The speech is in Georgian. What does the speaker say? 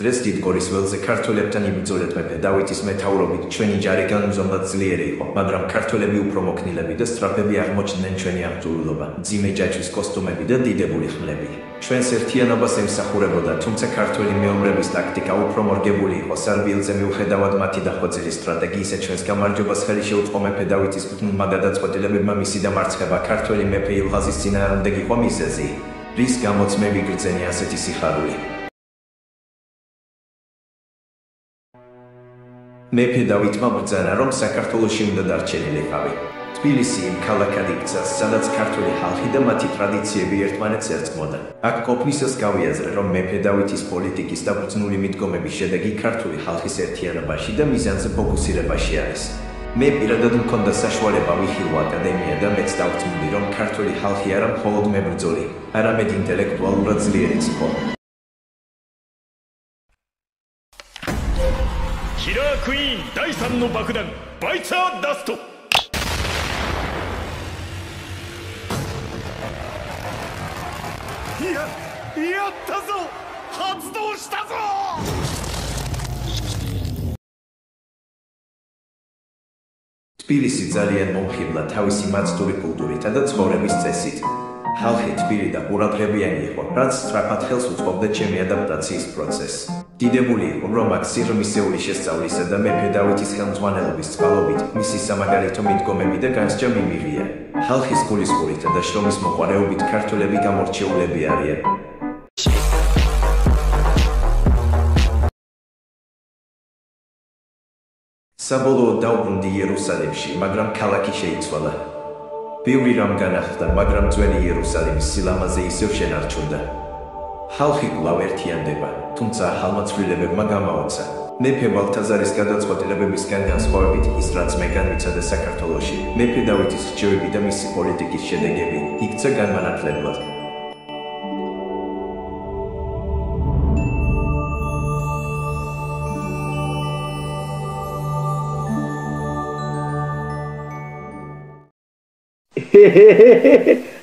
დღეს დიდგორის ველზე ქართველებთან იბრძოლეთ მეფე დავითის მეთაურობით ჩვენი ჯარი განუზომლად ძლიერი იყო, მაგრამ ქართველები უფრო მოქნილები და სწრაფები აღმოჩნდნენ ჩვენი აღჭურვილობა, მძიმე ჯაჭვის კოსტუმები და დიდებული ხმლები. ჩვენს ერთიანობას ემსახურებოდა, თუმცა ქართველი მეომრების ტაქტიკა უფრო მორგებული იყო. სარბიელზე მიუხედავად მათი დახვეწილი სტრატეგიისა ჩვენს გამარჯვებას ხელი შეუწყო მეფე დავითის მუდმივმა გადაწყვეტილებებმა მისი დამარცხება. ქართველი მეფე ილღაზის წინააღმდეგ იყო მიზეზი, რის გამოც მე ვიგრძენი ასეთი სიხარული. მეფე დავითმა ბრძანა, რომ საქართველოში უნდა დარჩენილიყავი. თბილისი იმ ქალაქად იქცა, სადაც ქართული ხალხი და მათი ტრადიციები ერთმანეთს ერწყმოდა. აქ ყოფნისას გავიაზრე, რომ მეფე დავითის პოლიტიკის დაბრძნული მიდგომების შედეგი ქართული ხალხის ერთიანობაში და მიზანზე ფოკუსირებაში არის. მე პირადად მქონდა საშუალება ვიხილო აკადემია და მეც დავწმუნდი, რომ ქართული ხალხი არა მხოლოდ მებრძოლი, არამედ ინტელექტუალურად ძლიერიც იყო.キラークイーン第3の爆弾バイツァーダスト。やったぞ、発動したぞ。თბილისი ძალიან მომხიბლა თავისი მაცდური კულტურითა და ცხოვრების წესით. ხალხი თბილი და ყურადღებიანი იყო, რაც სწრაფად ხელს უწყობდა ჩემი ადაპტაციის პროცესს. დიდებული იყო, რომ აქ სიღრმისეული შესწავლისა და მეფე დავითის ხელმძღვანელობის წყალობით მისი სამაგალითო მიდგომები და განსჯა მიმიღია. ხალხის გულისხმურითა და შრომის მოყვარეობით ქართველები გამორჩეულები არიან. საბოლოოდ დავბრუნდი იერუსალიმში, მაგრამ ქალაქი შეიცვალა. ბევრი რამ განახლდა, მაგრამ ძველი იერუსალიმის სილამაზე ისევ შენარჩუნდა. ხალხი კვლავ ერთიანდება, თუმცა ახალმა ცვლილებებმა გამაოცა. მეფე ვალთაზარის გადაწყვეტილებებისგან განსხვავებით ის, რაც მე განვიცადა საქართველოში, მეფე დავითის რჩევები და მისი პოლიტიკის შედეგები იქცა განმანათლებლად. Hehehehe